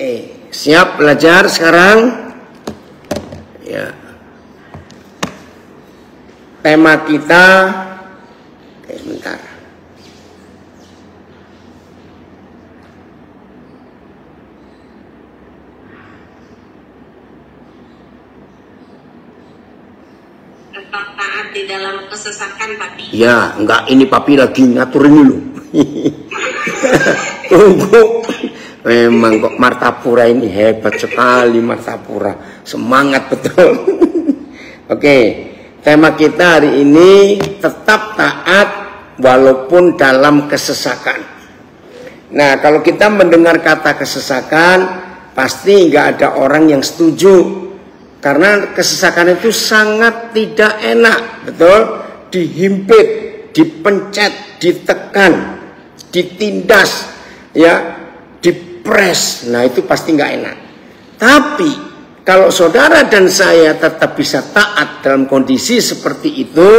Oke, siap belajar sekarang? Ya. Tema kita, oke, bentar. Tetap taat di dalam kesesakan, Papi. Ya, enggak, ini Papi lagi ngaturin dulu. Tunggu. Memang kok Martapura ini hebat sekali, Martapura. Semangat betul. Oke, tema kita hari ini tetap taat walaupun dalam kesesakan. Nah, kalau kita mendengar kata kesesakan, pasti nggak ada orang yang setuju. Karena kesesakan itu sangat tidak enak, betul? Dihimpit, dipencet, ditekan, ditindas, ya, dipres. Nah, itu pasti nggak enak. Tapi kalau saudara dan saya tetap bisa taat dalam kondisi seperti itu,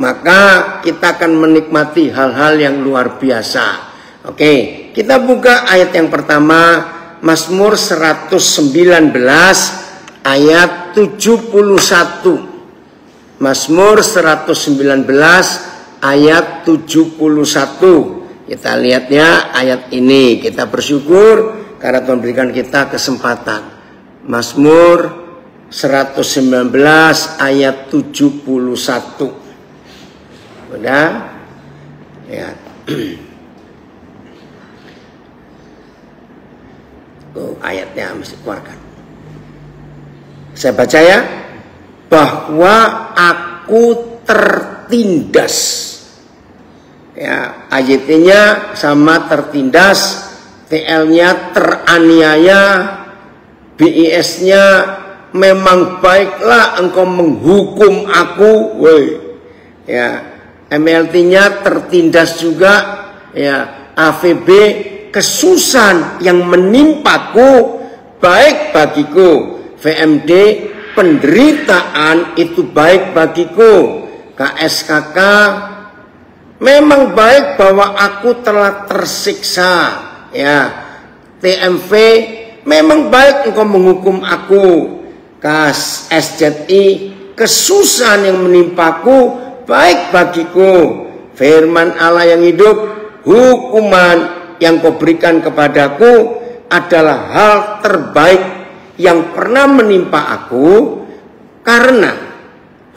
maka kita akan menikmati hal-hal yang luar biasa. Oke, kita buka ayat yang pertama, Mazmur 119 ayat 71. Mazmur 119 ayat 71. Kita lihatnya ayat ini. Kita bersyukur karena Tuhan berikan kita kesempatan. Mazmur 119 ayat 71. Udah? Ya. Oh, ayatnya mesti keluarkan. Saya baca ya. Bahwa aku tertindas. Ya, ayatnya sama tertindas, TL-nya teraniaya, BIS-nya memang baiklah engkau menghukum aku, woi. Ya, MLT-nya tertindas juga, ya, AVB kesusahan yang menimpaku baik bagiku, VMD penderitaan itu baik bagiku, KSKK memang baik bahwa aku telah tersiksa, ya. TMV memang baik engkau menghukum aku. Kas SZI kesusahan yang menimpaku baik bagiku. Firman Allah yang hidup, hukuman yang kau berikan kepadaku adalah hal terbaik yang pernah menimpa aku, karena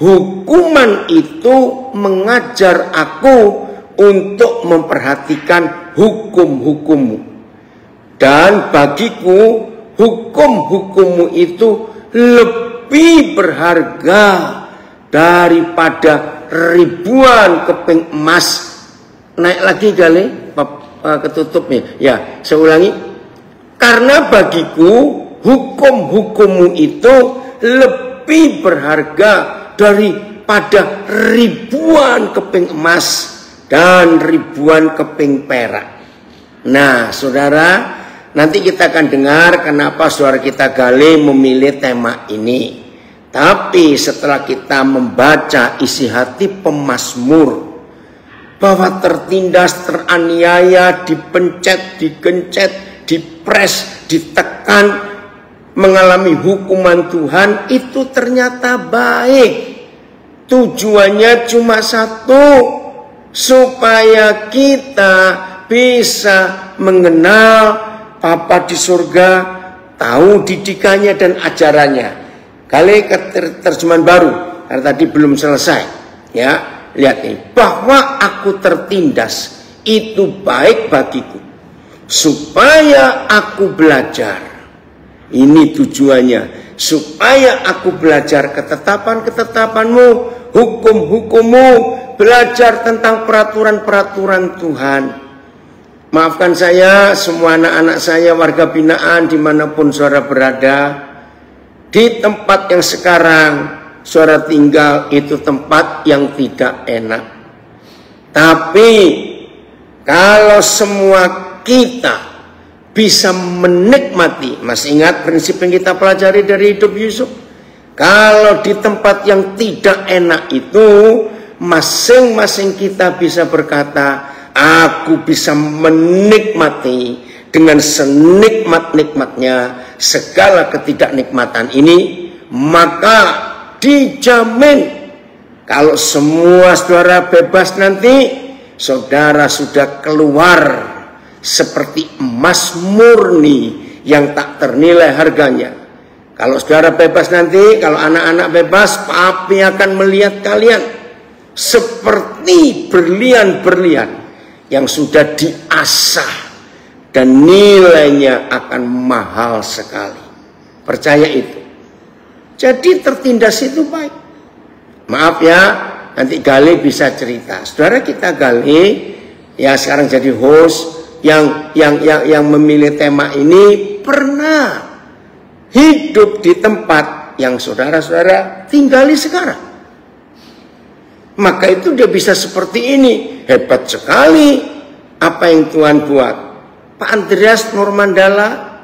hukuman itu mengajar aku untuk memperhatikan hukum-hukummu. Dan bagiku hukum-hukummu itu lebih berharga daripada ribuan keping emas. Naik lagi kali ketutupnya. Ya, saya ulangi. Karena bagiku hukum-hukummu itu lebih berharga daripada ribuan keping emas dan ribuan keping perak. Nah, saudara, nanti kita akan dengar kenapa saudara kita Gale memilih tema ini. Tapi setelah kita membaca isi hati pemazmur, bahwa tertindas, teraniaya, dipencet, digencet, dipres, ditekan, mengalami hukuman Tuhan, itu ternyata baik. Tujuannya cuma satu, supaya kita bisa mengenal Bapa di surga, tahu didikannya dan ajarannya. Kali terjemahan baru, karena tadi belum selesai. Ya, lihat ini. Bahwa aku tertindas itu baik bagiku, supaya aku belajar. Ini tujuannya, supaya aku belajar ketetapan-ketetapanmu, hukum-hukummu, belajar tentang peraturan-peraturan Tuhan. Maafkan saya, semua anak-anak saya, warga binaan dimanapun saudara berada, di tempat yang sekarang saudara tinggal itu tempat yang tidak enak. Tapi kalau semua kita bisa menikmati, masih ingat prinsip yang kita pelajari dari hidup Yusuf? Kalau di tempat yang tidak enak itu, masing-masing kita bisa berkata, aku bisa menikmati dengan senikmat-nikmatnya segala ketidaknikmatan ini, maka dijamin kalau semua saudara bebas nanti, saudara sudah keluar seperti emas murni yang tak ternilai harganya. Kalau saudara bebas nanti, kalau anak-anak bebas, Papi akan melihat kalian seperti berlian-berlian yang sudah diasah dan nilainya akan mahal sekali. Percaya itu. Jadi tertindas itu baik. Maaf ya, nanti Gali bisa cerita. Saudara kita Gali ya sekarang jadi host yang memilih tema ini pernah hidup di tempat yang saudara-saudara tinggali sekarang. Maka itu dia bisa seperti ini. Hebat sekali apa yang Tuhan buat. Pak Andreas Normandala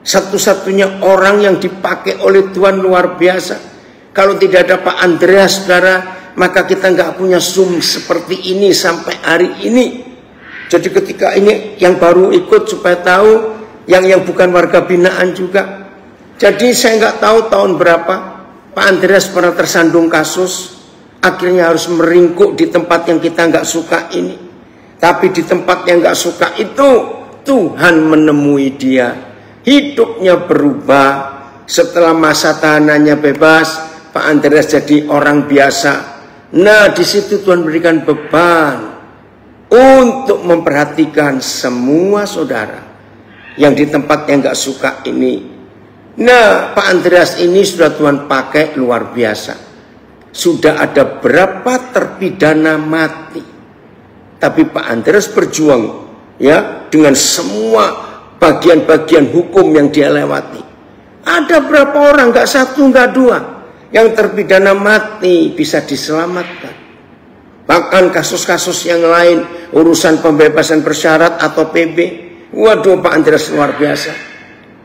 satu-satunya orang yang dipakai oleh Tuhan luar biasa. Kalau tidak ada Pak Andreas, saudara, maka kita nggak punya Zoom seperti ini sampai hari ini. Jadi ketika ini yang baru ikut supaya tahu, yang bukan warga binaan juga. Jadi saya nggak tahu tahun berapa Pak Andreas pernah tersandung kasus, akhirnya harus meringkuk di tempat yang kita nggak suka ini. Tapi di tempat yang nggak suka itu Tuhan menemui dia, hidupnya berubah. Setelah masa tahanannya bebas, Pak Andreas jadi orang biasa. Nah, di situ Tuhan berikan beban untuk memperhatikan semua saudara yang di tempat yang nggak suka ini. Nah, Pak Andreas ini sudah Tuhan pakai luar biasa. Sudah ada berapa terpidana mati, tapi Pak Andreas berjuang ya dengan semua bagian-bagian hukum yang dia lewati. Ada berapa orang, nggak satu nggak dua, yang terpidana mati bisa diselamatkan. Bahkan kasus-kasus yang lain, urusan pembebasan bersyarat atau PB, waduh Pak Andreas luar biasa.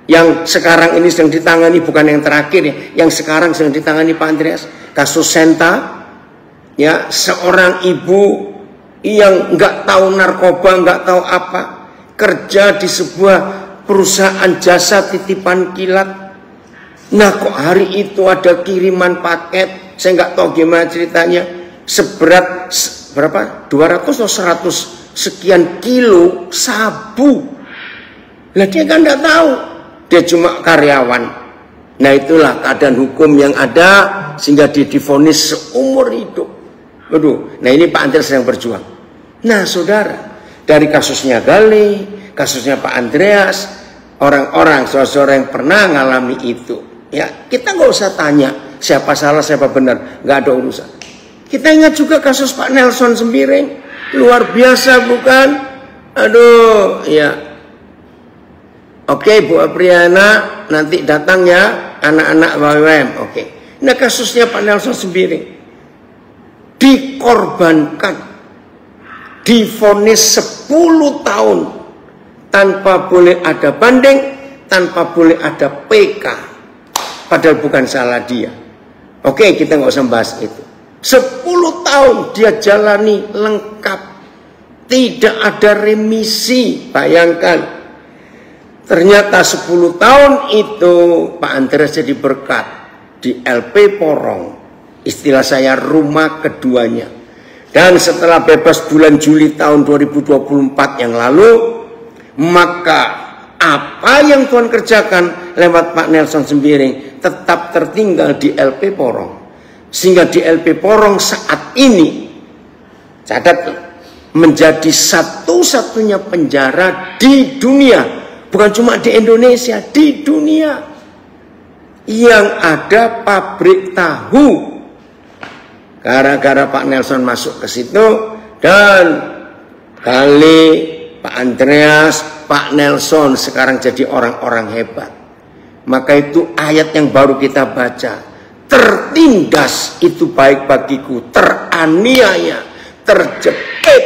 Yang sekarang ini sedang ditangani, bukan yang terakhir ya, yang sekarang sedang ditangani Pak Andreas, kasus Senta, ya seorang ibu yang nggak tahu narkoba, nggak tahu apa, kerja di sebuah perusahaan jasa titipan kilat. Nah kok hari itu ada kiriman paket, saya nggak tahu gimana ceritanya, seberat berapa? 200 atau 100 sekian kilo sabu. Lah dia kan nggak tahu, dia cuma karyawan. Nah itulah keadaan hukum yang ada sehingga dia divonis seumur hidup. Waduh, nah ini Pak Andreas yang berjuang. Nah saudara, dari kasusnya Gali, kasusnya Pak Andreas, orang-orang saudara yang pernah ngalami itu, ya kita nggak usah tanya siapa salah siapa benar, nggak ada urusan. Kita ingat juga kasus Pak Nelson Sembiring, luar biasa bukan? Aduh, ya. Oke Bu Apriana, nanti datang ya anak-anak WWM. Oke. Nah kasusnya Pak Nelson Sembiring dikorbankan, divonis 10 tahun tanpa boleh ada banding, tanpa boleh ada PK, padahal bukan salah dia. Oke, kita nggak usah bahas itu. 10 tahun dia jalani lengkap, tidak ada remisi. Bayangkan, ternyata 10 tahun itu Pak Andreas jadi berkat di LP Porong, istilah saya rumah keduanya. Dan setelah bebas bulan Juli tahun 2024 yang lalu, maka apa yang Tuhan kerjakan lewat Pak Nelson Sembiring tetap tertinggal di LP Porong. Sehingga di LP Porong saat ini, catat, menjadi satu-satunya penjara di dunia, bukan cuma di Indonesia, di dunia, yang ada pabrik tahu. Gara-gara Pak Nelson masuk ke situ, dan Gali, Pak Andreas, Pak Nelson sekarang jadi orang-orang hebat. Maka itu ayat yang baru kita baca, tertindas itu baik bagiku, teraniaya, terjepit,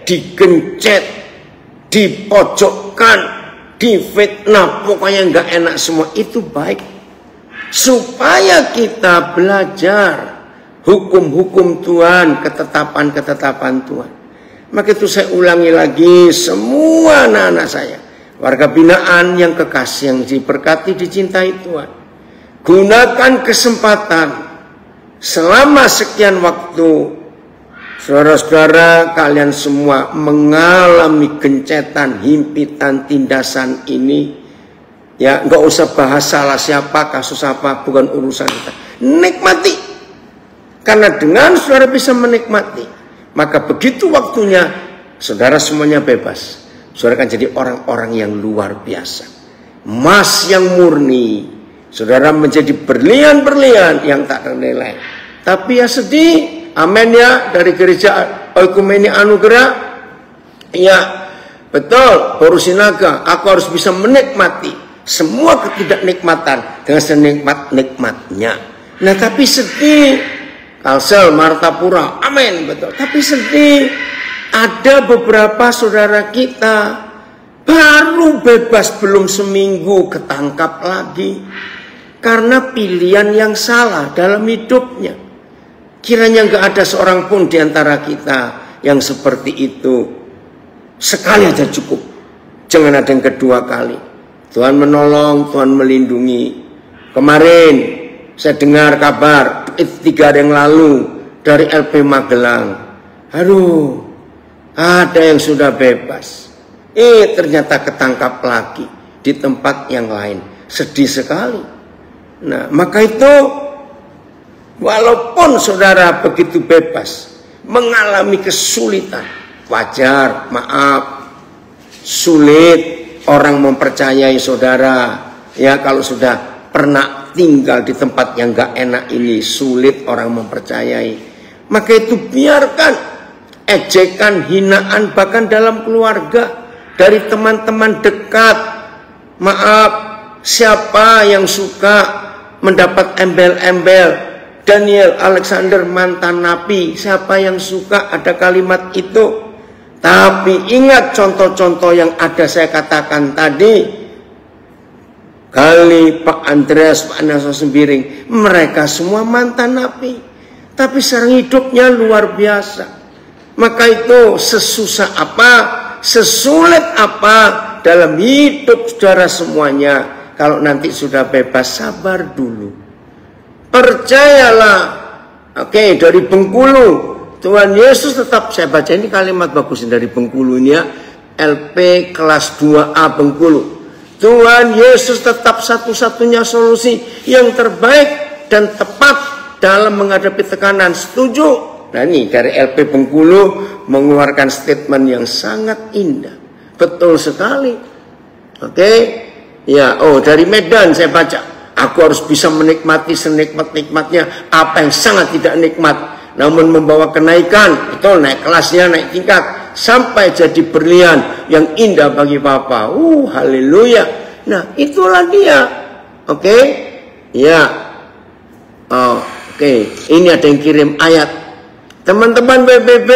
digencet, dipojokkan, difitnah, pokoknya nggak enak semua, itu baik. Supaya kita belajar hukum-hukum Tuhan, ketetapan-ketetapan Tuhan. Maka itu saya ulangi lagi semua anak-anak saya. warga binaan yang kekasih, yang diberkati, dicintai Tuhan, gunakan kesempatan selama sekian waktu. Saudara-saudara, kalian semua mengalami gencetan, himpitan, tindasan ini. Ya, nggak usah bahas salah siapa, kasus apa, bukan urusan kita. Nikmati. Karena dengan saudara bisa menikmati, maka begitu waktunya, saudara semuanya bebas. Saudara akan jadi orang-orang yang luar biasa. Emas yang murni. Saudara menjadi berlian-berlian yang tak ternilai. Tapi ya sedih. Amin ya, dari gereja Oikumene Anugerah. Ya, betul, Borusinaga, aku harus bisa menikmati semua ketidaknikmatan dengan senikmat-nikmatnya. Nah, tapi sedih, Kalsel, Martapura, amin, betul. Tapi sedih, ada beberapa saudara kita baru bebas belum seminggu ketangkap lagi karena pilihan yang salah dalam hidupnya. Kiranya nggak ada seorang pun di antara kita yang seperti itu. Sekali aja cukup. Jangan ada yang kedua kali. Tuhan menolong, Tuhan melindungi. Kemarin saya dengar kabar 3 hari yang lalu dari LP Magelang. Aduh, ada yang sudah bebas. Ternyata ketangkap lagi di tempat yang lain. Sedih sekali. Nah, maka itu walaupun saudara begitu bebas, mengalami kesulitan, wajar, maaf, sulit orang mempercayai saudara. Ya, kalau sudah pernah tinggal di tempat yang gak enak ini, sulit orang mempercayai. Maka itu biarkan ejekan, hinaan, bahkan dalam keluarga, dari teman-teman dekat. Maaf, siapa yang suka mendapat embel-embel Daniel Alexander mantan napi, siapa yang suka ada kalimat itu? Tapi ingat contoh-contoh yang ada saya katakan tadi. Kali Pak Andreas, Pak Nelson Sembiring, mereka semua mantan napi, tapi sekarang hidupnya luar biasa. Maka itu sesusah apa, sesulit apa dalam hidup saudara semuanya, kalau nanti sudah bebas, sabar dulu. Percayalah. Oke, dari Bengkulu, Tuhan Yesus tetap, saya baca ini kalimat bagus dari Bengkulu ini ya, LP kelas 2A Bengkulu. Tuhan Yesus tetap satu-satunya solusi yang terbaik dan tepat dalam menghadapi tekanan. Setuju? Nah, ini dari LP Bengkulu mengeluarkan statement yang sangat indah. Betul sekali. Oke. Ya, dari Medan saya baca. Aku harus bisa menikmati senikmat-nikmatnya apa yang sangat tidak nikmat, namun membawa kenaikan. Itu naik kelasnya, naik tingkat, sampai jadi berlian yang indah bagi Bapa. Haleluya. Nah, itulah dia. Oke. Ya. Oke. Ini ada yang kirim ayat. Teman-teman BBB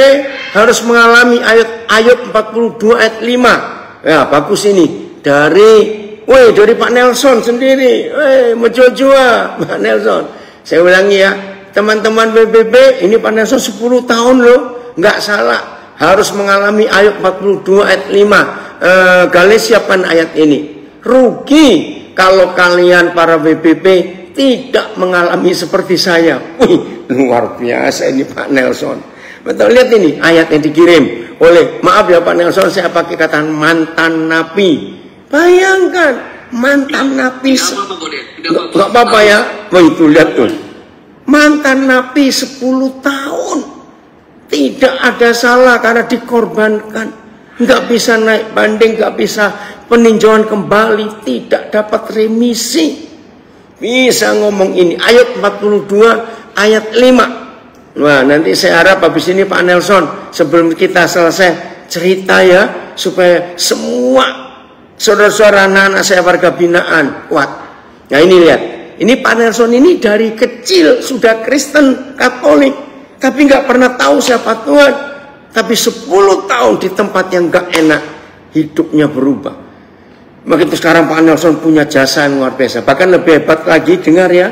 harus mengalami ayat 42 ayat 5. Ya, bagus ini. Dari Pak Nelson sendiri. Menjua Pak Nelson. Saya ulangi ya, teman-teman BBB, ini Pak Nelson 10 tahun loh, nggak salah. Harus mengalami ayat 42 ayat 5. Kalian siapkan ayat ini. Rugi kalau kalian para BBB tidak mengalami seperti saya. Luar biasa ini Pak Nelson. Betul, lihat ini ayat yang dikirim oleh, maaf ya Pak Nelson, saya pakai kata mantan napi. Bayangkan, mantan napi, nggak apa-apa ya. Itu lihat tuh, mantan napi 10 tahun, tidak ada salah karena dikorbankan, nggak bisa naik banding, nggak bisa peninjauan kembali, tidak dapat remisi. Bisa ngomong ini ayat 42 ayat 5. Wah, nanti saya harap habis ini Pak Nelson, sebelum kita selesai cerita ya, supaya semua saudara-saudara, anak-anak saya warga binaan kuat. Nah, ini lihat, ini Pak Nelson ini dari kecil sudah Kristen Katolik, tapi nggak pernah tahu siapa Tuhan. Tapi 10 tahun di tempat yang nggak enak, hidupnya berubah. Begitu sekarang Pak Nelson punya jasa yang luar biasa. Bahkan lebih hebat lagi, dengar ya,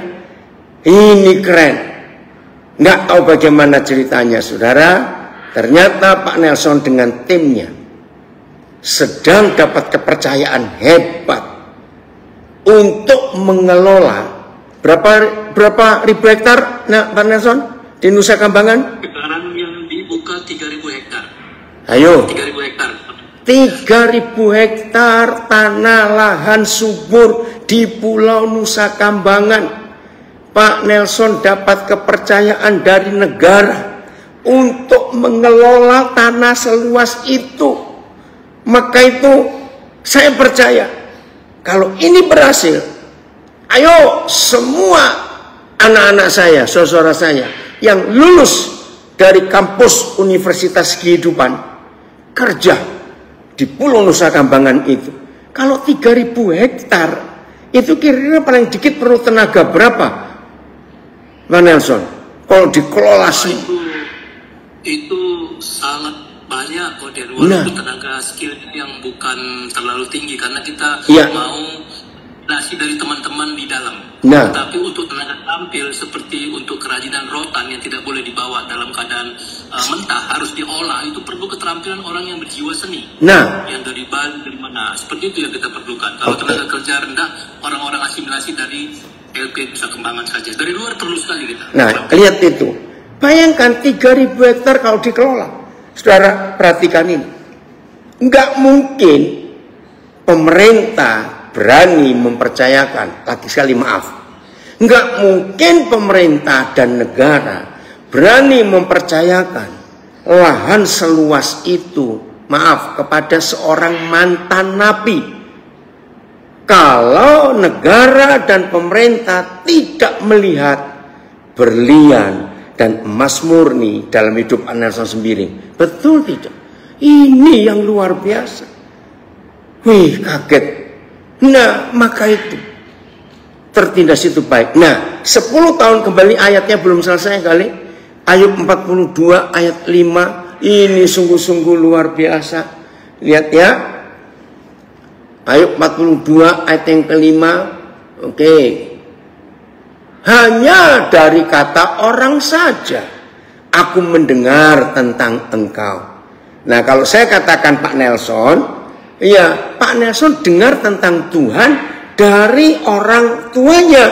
ini keren. Nggak tahu bagaimana ceritanya, saudara. Ternyata Pak Nelson dengan timnya sedang dapat kepercayaan hebat untuk mengelola berapa ribu hektar, nah Pak Nelson, di Nusa Kambangan? Sekarang yang dibuka 3.000 hektar. Ayo. 3.000 hektar. 3.000 hektar tanah lahan subur di Pulau Nusa Kambangan. Pak Nelson dapat kepercayaan dari negara untuk mengelola tanah seluas itu. Maka itu saya percaya kalau ini berhasil, ayo semua anak-anak saya, saudara saya yang lulus dari kampus Universitas Kehidupan kerja di Pulau Nusa Kambangan itu. Kalau 3.000 hektar itu kira-kira paling dikit perlu tenaga berapa, Pak Nelson? Kalau dikelola sih itu sangat banyak kok, walaupun tenaga skill yang bukan terlalu tinggi karena kita mau nasi dari teman-teman di dalam. Tapi untuk tenaga tampil seperti untuk kerajinan rotan yang tidak boleh dibawa dalam keadaan mentah, harus diolah, itu perlu keterampilan orang yang berjiwa seni. Yang dari Bali, dari mana, seperti itu yang kita perlukan. Kalau tenaga kerja rendah, orang-orang asimilasi dari LP Nusa Kambangan saja. Dari luar perlu sekali kita. Lihat itu. Bayangkan 3.000 hektar kalau dikelola. Saudara perhatikan ini. Enggak mungkin pemerintah berani mempercayakan, lagi sekali maaf, enggak mungkin pemerintah dan negara berani mempercayakan lahan seluas itu, maaf, kepada seorang mantan napi. Kalau negara dan pemerintah tidak melihat berlian dan emas murni dalam hidup Nelson Sembiring. Betul tidak? Ini yang luar biasa. Wih, kaget. Maka itu tertindas itu baik. 10 tahun kembali, ayatnya belum selesai kali. Ayub 42 ayat 5. Ini sungguh-sungguh luar biasa. Lihat ya. Ayub 42 ayat yang kelima. Oke. Hanya dari kata orang saja aku mendengar tentang engkau. Nah, kalau saya katakan Pak Nelson, ya Pak Nelson dengar tentang Tuhan dari orang tuanya,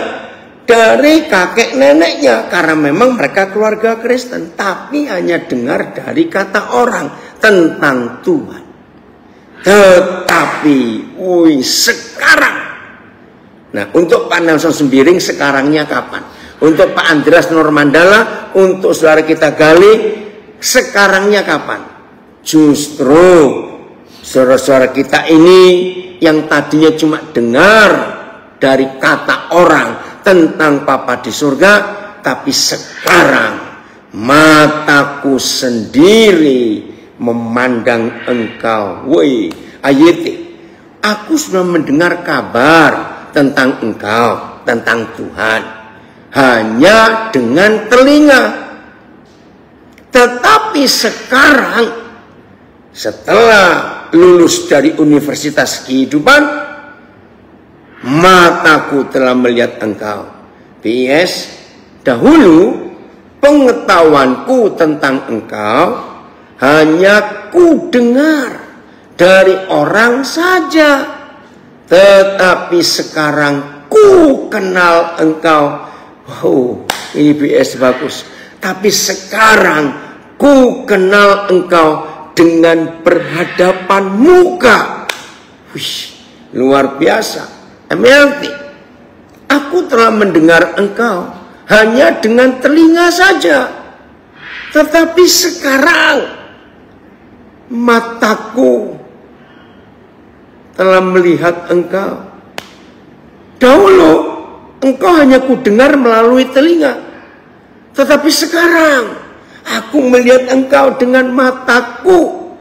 dari kakek neneknya, karena memang mereka keluarga Kristen, tapi hanya dengar dari kata orang tentang Tuhan. Tetapi, sekarang, nah untuk Pak Nelson Sembiring sekarangnya kapan? Untuk Pak Andreas Normandala, untuk saudara kita Gali, sekarangnya kapan? Justru saudara-saudara kita ini yang tadinya cuma dengar dari kata orang tentang Papa di surga, tapi sekarang mataku sendiri memandang engkau. Woi, ayati, aku sudah mendengar kabar tentang engkau, tentang Tuhan, hanya dengan telinga. Tetapi sekarang, setelah lulus dari Universitas Kehidupan, mataku telah melihat engkau. PS, dahulu pengetahuanku tentang engkau hanya ku dengar dari orang saja, tetapi sekarang ku kenal engkau. Wow, ini PS bagus. Tapi sekarang ku kenal engkau dengan berhadapan muka. Wih, luar biasa. MLT, aku telah mendengar engkau hanya dengan telinga saja, tetapi sekarang mataku telah melihat engkau. Dahulu engkau hanya kudengar melalui telinga, tetapi sekarang aku melihat engkau dengan mataku.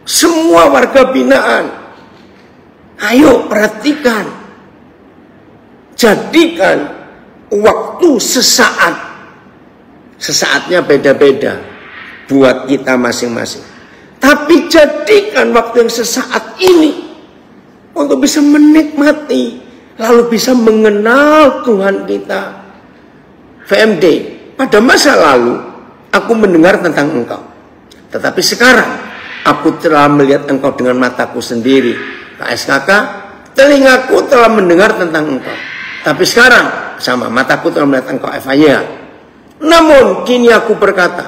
Semua warga binaan, ayo perhatikan. Jadikan waktu sesaat. Sesaatnya beda-beda buat kita masing-masing. Tapi jadikan waktu yang sesaat ini untuk bisa menikmati, lalu bisa mengenal Tuhan kita. VMD, pada masa lalu aku mendengar tentang engkau, tetapi sekarang Aku telah melihat engkau dengan mataku sendiri. KSKK, telingaku telah mendengar tentang engkau. Tapi sekarang, sama, mataku telah melihat engkau. FYI. Namun, kini aku berkata,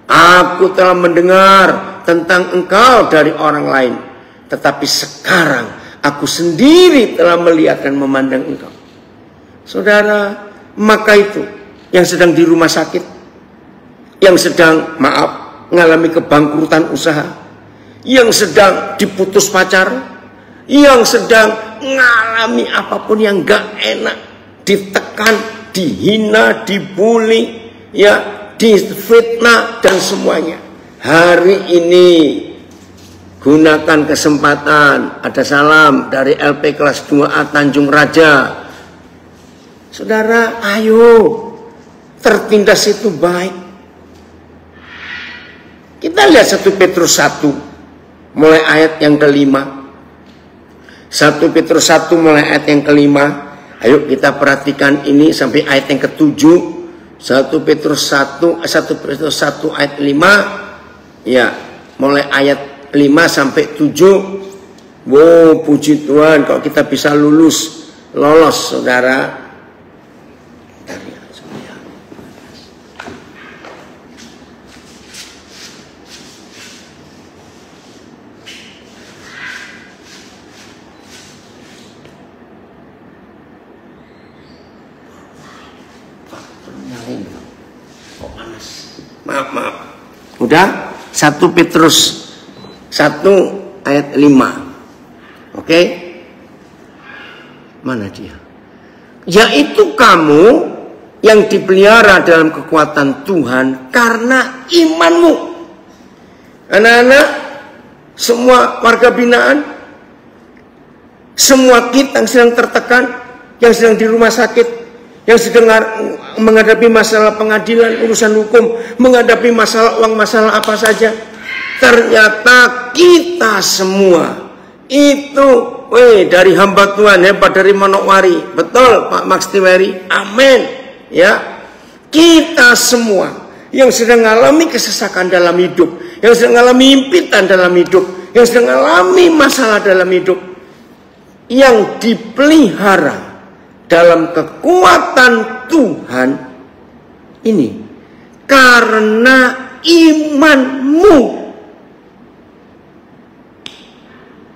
aku telah mendengar tentang engkau dari orang lain. Tetapi sekarang, aku sendiri telah melihat dan memandang engkau. Saudara, maka itu yang sedang di rumah sakit, yang sedang, mengalami kebangkrutan usaha, yang sedang diputus pacar, yang sedang mengalami apapun yang gak enak, ditekan, dihina, dibully, ya, difitnah dan semuanya. Hari ini gunakan kesempatan. Ada salam dari LP kelas 2A Tanjung Raja. Saudara, ayo, tertindas itu baik. Kita lihat 1 Petrus 1 mulai ayat yang kelima. 1 Petrus 1 mulai ayat yang kelima. Ayo kita perhatikan ini sampai ayat yang ke-7. 1 Petrus 1 ayat 5. Ya, mulai ayat 5 sampai 7. Wow, puji Tuhan kalau kita bisa lolos, saudara. Maaf. Udah? 1 Petrus 1 ayat 5. Oke? Mana dia? Yaitu kamu yang dipelihara dalam kekuatan Tuhan karena imanmu. Anak-anak, semua warga binaan, semua kita yang sedang tertekan, yang sedang di rumah sakit, yang sedang menghadapi masalah pengadilan, urusan hukum, menghadapi masalah uang, masalah apa saja. Ternyata kita semua itu dari hamba Tuhan, hebat dari Manokwari. Betul Pak Max Tiweri, amin. Ya, kita semua yang sedang mengalami kesesakan dalam hidup, yang sedang mengalami impitan dalam hidup, yang sedang mengalami masalah dalam hidup, yang dipelihara dalam kekuatan Tuhan ini karena imanmu.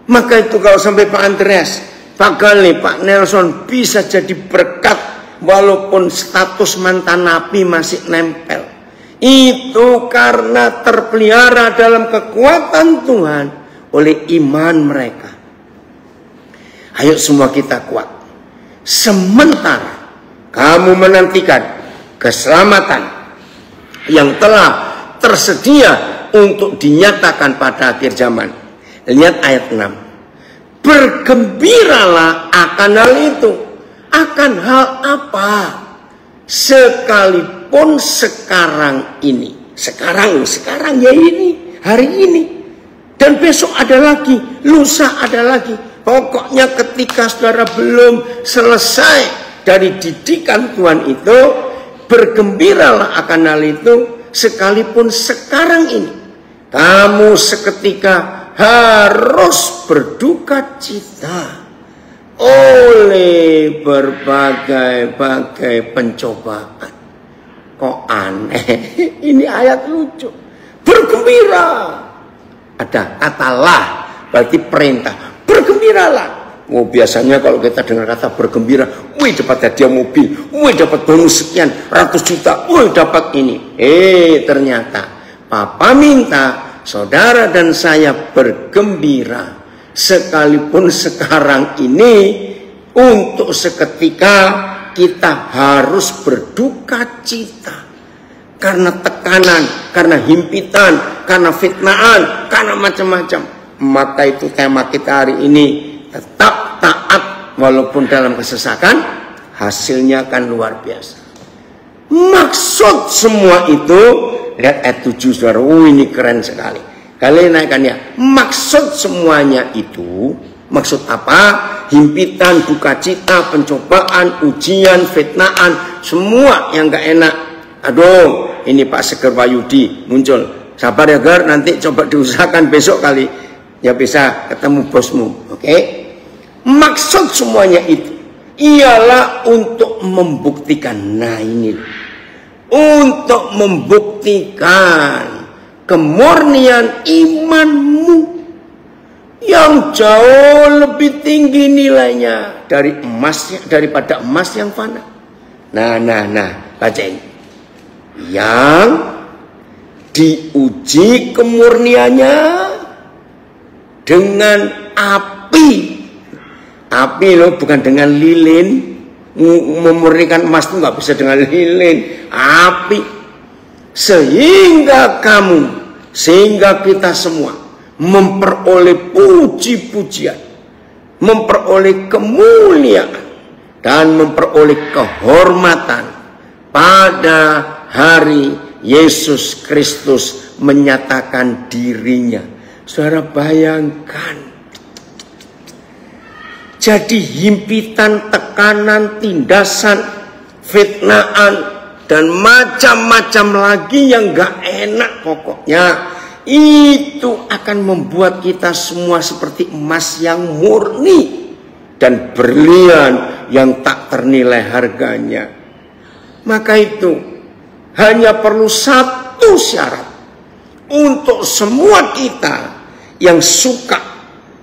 Maka itu kalau sampai Pak Andreas, Pak Gali, Pak Nelson bisa jadi berkat walaupun status mantan napi masih nempel, itu karena terpelihara dalam kekuatan Tuhan oleh iman mereka. Ayo semua kita kuat. Sementara kamu menantikan keselamatan yang telah tersedia untuk dinyatakan pada akhir zaman. Lihat ayat 6. Bergembiralah akan hal itu. Akan hal apa? Sekalipun sekarang ini. Sekarang ya ini. Hari ini. Dan besok ada lagi. Lusa ada lagi. Pokoknya ketika saudara belum selesai dari didikan Tuhan itu, bergembiralah akan hal itu sekalipun sekarang ini. Kamu seketika harus berduka cita oleh berbagai-bagai pencobaan. Kok aneh? Ini ayat lucu. Bergembira. Ada kata lah, berarti perintah. Bergembiralah. Oh, biasanya kalau kita dengar kata bergembira, wih dapat hadiah mobil, wih dapat bonus sekian ratus juta, wih dapat ini. Ternyata Papa minta saudara dan saya bergembira sekalipun sekarang ini, untuk seketika kita harus berduka cita karena tekanan, karena himpitan, karena fitnaan, karena macam-macam. Maka itu tema kita hari ini, tetap taat walaupun dalam kesesakan, hasilnya akan luar biasa. Maksud semua itu, lihat ayat 7 saudara, ini keren sekali. Kalian naikkan ya. Maksud semuanya itu, maksud apa? Himpitan, duka cita, pencobaan, ujian, fitnaan, semua yang gak enak. Aduh, ini Pak Seger Wahyudi muncul. Sabar ya Gar, nanti coba diusahakan besok kali ya bisa ketemu bosmu. Oke? Maksud semuanya itu ialah untuk membuktikan. Nah ini, untuk membuktikan kemurnian imanmu yang jauh lebih tinggi nilainya dari emasnya, daripada emas yang fana. Nah, baca ini. Yang diuji kemurniannya dengan api. Api loh, bukan dengan lilin. Memurnikan emas itu nggak bisa dengan lilin. Api. Sehingga kita semua memperoleh puji-pujian, memperoleh kemuliaan, dan memperoleh kehormatan pada hari Yesus Kristus menyatakan dirinya. Saudara bayangkan, jadi himpitan, tekanan, tindasan, fitnaan, dan macam-macam lagi yang gak enak pokoknya, itu akan membuat kita semua seperti emas yang murni dan berlian yang tak ternilai harganya. Maka itu hanya perlu satu syarat untuk semua kita yang suka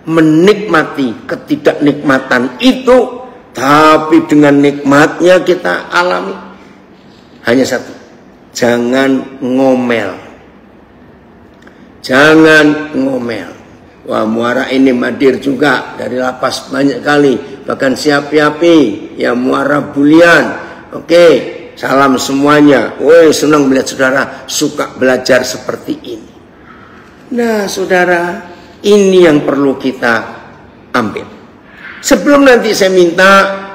menikmati ketidaknikmatan itu, tapi dengan nikmatnya kita alami. Hanya satu, jangan ngomel. Jangan ngomel. Wah, Muara ini Madir juga dari lapas banyak kali, bahkan Siapi-api, ya Muara Bulian. Oke, salam semuanya. Woi, senang melihat saudara suka belajar seperti ini. Nah, saudara, ini yang perlu kita ambil. Sebelum nanti saya minta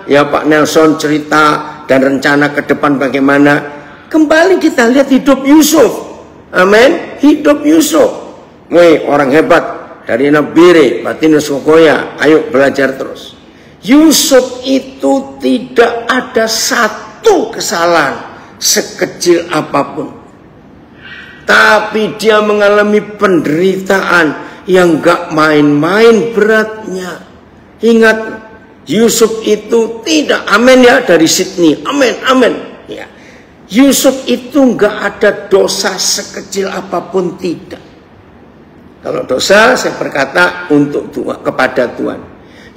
ya Pak Nelson cerita dan rencana ke depan bagaimana, kembali kita lihat hidup Yusuf. Amin. Hidup Yusuf. Woi, orang hebat dari Nabire, Batinus Kokoya. Ayo belajar terus. Yusuf itu tidak ada satu kesalahan sekecil apapun. Tapi dia mengalami penderitaan yang gak main-main beratnya. Ingat, Yusuf itu tidak, amin ya, dari Sydney. Amin, amin. Ya. Yusuf itu nggak ada dosa sekecil apapun, tidak. Kalau dosa saya berkata untuk Tuhan, kepada Tuhan.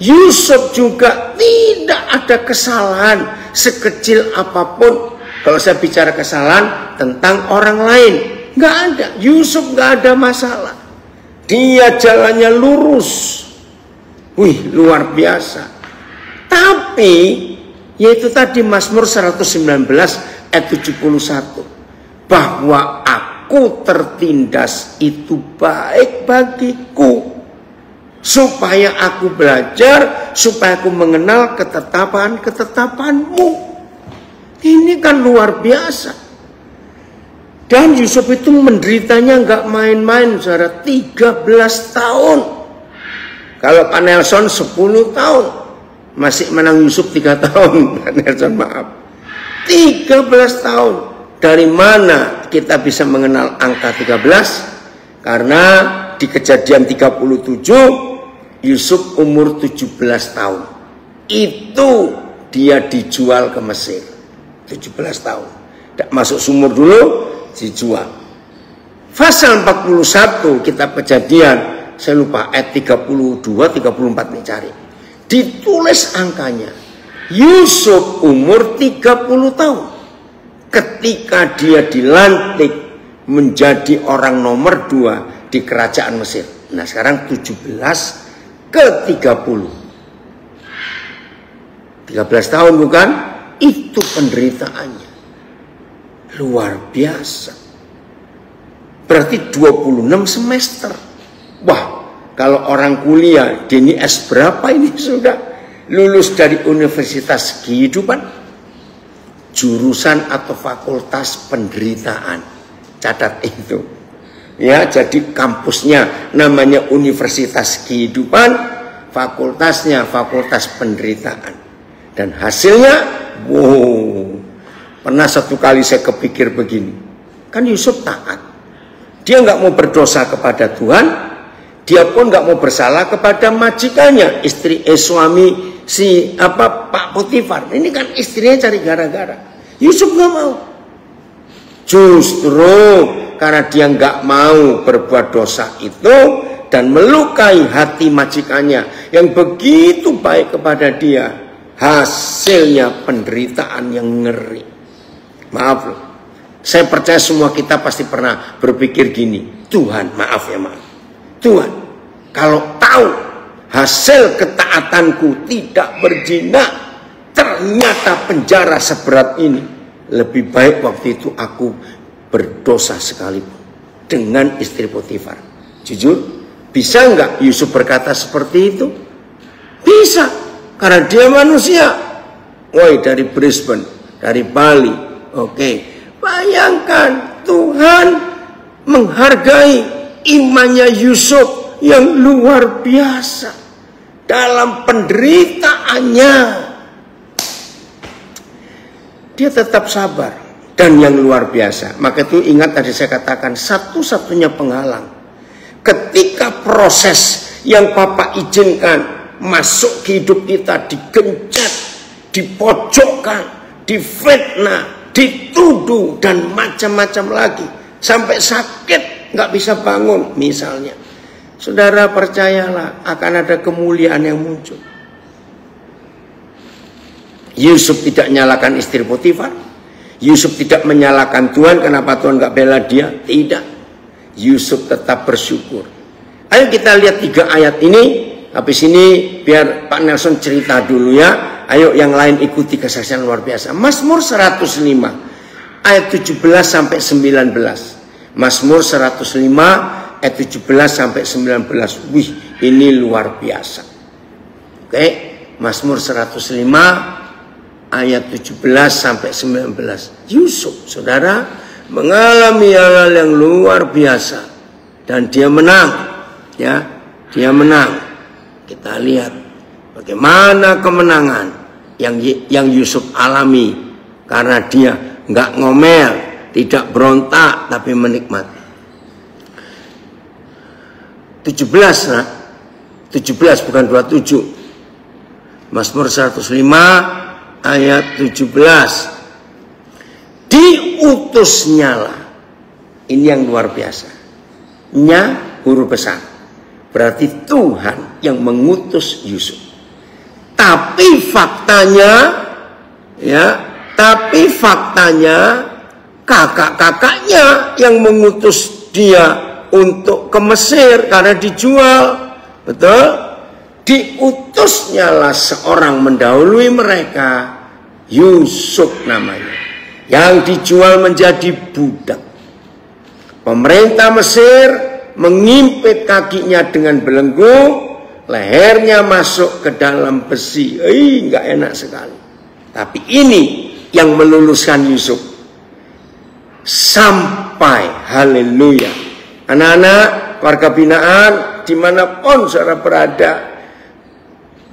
Yusuf juga tidak ada kesalahan sekecil apapun. Kalau saya bicara kesalahan tentang orang lain, nggak ada. Yusuf nggak ada masalah. Dia jalannya lurus. Wih, luar biasa. Tapi yaitu tadi Mazmur 119 ayat 71, bahwa aku tertindas itu baik bagiku, supaya aku belajar, supaya aku mengenal ketetapan-ketetapanmu. Ini kan luar biasa. Dan Yusuf itu menderitanya nggak main-main, saudara. 13 tahun. Kalau Pak Nelson 10 tahun, masih menang Yusuf 3 tahun. Pak Nelson maaf. 13 tahun. Dari mana kita bisa mengenal angka 13? Karena di Kejadian 37 Yusuf umur 17 tahun. Itu dia dijual ke Mesir. 17 tahun. Tidak masuk sumur dulu, dijual. Pasal 41 kitab Kejadian, saya lupa ayat 32 34 nih, cari. Ditulis angkanya. Yusuf umur 30 tahun ketika dia dilantik menjadi orang nomor 2 di kerajaan Mesir. Nah, sekarang 17 ke 30. 13 tahun bukan? Itu penderitaannya. Luar biasa. Berarti 26 semester. Wah, kalau orang kuliah, Dini S berapa ini sudah lulus dari Universitas Kehidupan, jurusan atau fakultas penderitaan. Catat itu. Ya, jadi kampusnya namanya Universitas Kehidupan, fakultasnya Fakultas Penderitaan. Dan hasilnya, wow. Pernah satu kali saya kepikir begini. Kan Yusuf taat. Dia nggak mau berdosa kepada Tuhan, dia pun nggak mau bersalah kepada majikannya, suami si Pak Potifar. Ini kan istrinya cari gara-gara. Yusuf nggak mau. Justru karena dia nggak mau berbuat dosa itu dan melukai hati majikannya yang begitu baik kepada dia, hasilnya penderitaan yang ngeri. Maaf loh, saya percaya semua kita pasti pernah berpikir gini, Tuhan maaf ya maaf, Tuhan kalau tahu hasil ketaatanku tidak berjinak, ternyata penjara seberat ini, lebih baik waktu itu aku berdosa sekalipun dengan istri Potifar. Jujur, bisa nggak Yusuf berkata seperti itu? Bisa, karena dia manusia. Woi, dari Brisbane, dari Bali. Oke, bayangkan Tuhan menghargai imannya Yusuf yang luar biasa dalam penderitaannya. Dia tetap sabar. Dan yang luar biasa, maka itu ingat tadi saya katakan, satu-satunya penghalang ketika proses yang Papa izinkan masuk ke hidup kita digencet, dipojokkan, difitnah, dituduh dan macam-macam lagi sampai sakit nggak bisa bangun misalnya, saudara percayalah akan ada kemuliaan yang muncul. Yusuf tidak nyalakan istri Potifar. Yusuf tidak menyalahkan Tuhan, kenapa Tuhan nggak bela dia? Tidak. Yusuf tetap bersyukur. Ayo kita lihat 3 ayat ini. Habis ini biar Pak Nelson cerita dulu ya. Ayo yang lain ikuti kesaksian luar biasa. Mazmur 105 ayat 17 sampai 19. Mazmur 105 ayat 17 sampai 19. Wih, ini luar biasa. Oke, Mazmur 105 ayat 17 sampai 19. Yusuf, saudara, mengalami hal yang luar biasa dan dia menang, ya, dia menang. Kita lihat bagaimana kemenangan yang Yusuf alami karena dia nggak ngomel, tidak berontak, tapi menikmati. 17, nah, 17 bukan 27. Mazmur 105 ayat 17. Diutusnyalah. Ini yang luar biasa. Nya huruf besar. Berarti Tuhan yang mengutus Yusuf. Tapi faktanya, ya, tapi faktanya kakak-kakaknya yang mengutus dia untuk ke Mesir karena dijual. Betul? Diutusnyalah seorang mendahului mereka, Yusuf namanya, yang dijual menjadi budak. Pemerintah Mesir mengimpit kakinya dengan belenggu, lehernya masuk ke dalam besi. Nggak enak sekali. Tapi ini yang meluluskan Yusuf sampai, haleluya. Anak-anak warga binaan dimanapun saudara berada,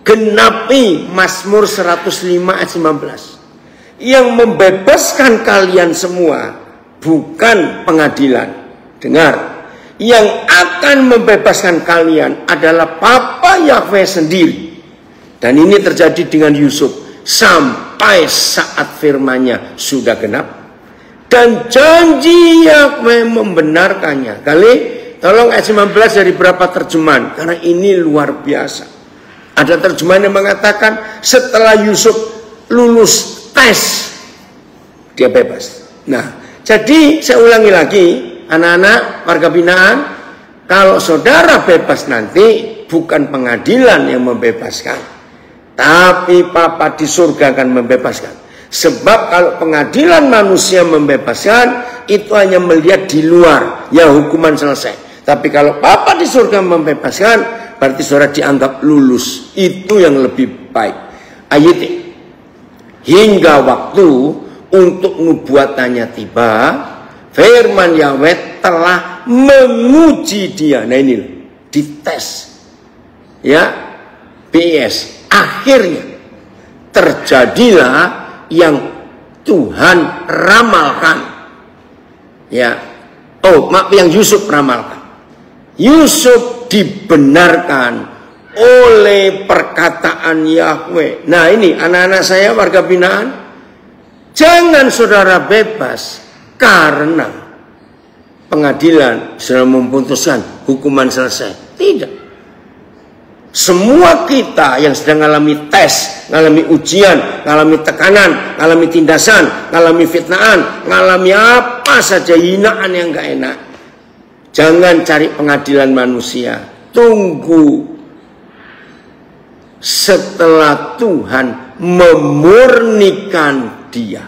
genapi Mazmur 105 ayat 19. Yang membebaskan kalian semua bukan pengadilan. Dengar, yang akan membebaskan kalian adalah Papa Yahweh sendiri. Dan ini terjadi dengan Yusuf sampai saat firman-Nya sudah genap dan janji Yahweh membenarkannya. Kali tolong ayat 19 dari berapa terjemahan, karena ini luar biasa. Ada terjemahan yang mengatakan setelah Yusuf lulus tes, dia bebas. Nah, jadi saya ulangi lagi, anak-anak warga binaan, kalau saudara bebas nanti bukan pengadilan yang membebaskan, tapi Papa di surga akan membebaskan. Sebab kalau pengadilan manusia membebaskan, itu hanya melihat di luar, ya hukuman selesai. Tapi kalau Papa di surga membebaskan, berarti saudara dianggap lulus. Itu yang lebih baik. Ayat hingga waktu untuk nubuatannya tiba, firman Yahweh telah menguji dia. Nah ini dites, ya, BS. Akhirnya terjadilah yang Tuhan ramalkan, ya, yang Yusuf ramalkan. Yusuf dibenarkan oleh perkataan Yahweh. Nah ini anak-anak saya warga binaan, jangan saudara bebas karena pengadilan sudah memutuskan hukuman selesai. Tidak. Semua kita yang sedang mengalami tes, mengalami ujian, mengalami tekanan, mengalami tindasan, mengalami fitnaan, mengalami apa saja hinaan yang gak enak, jangan cari pengadilan manusia. Tunggu setelah Tuhan memurnikan dia.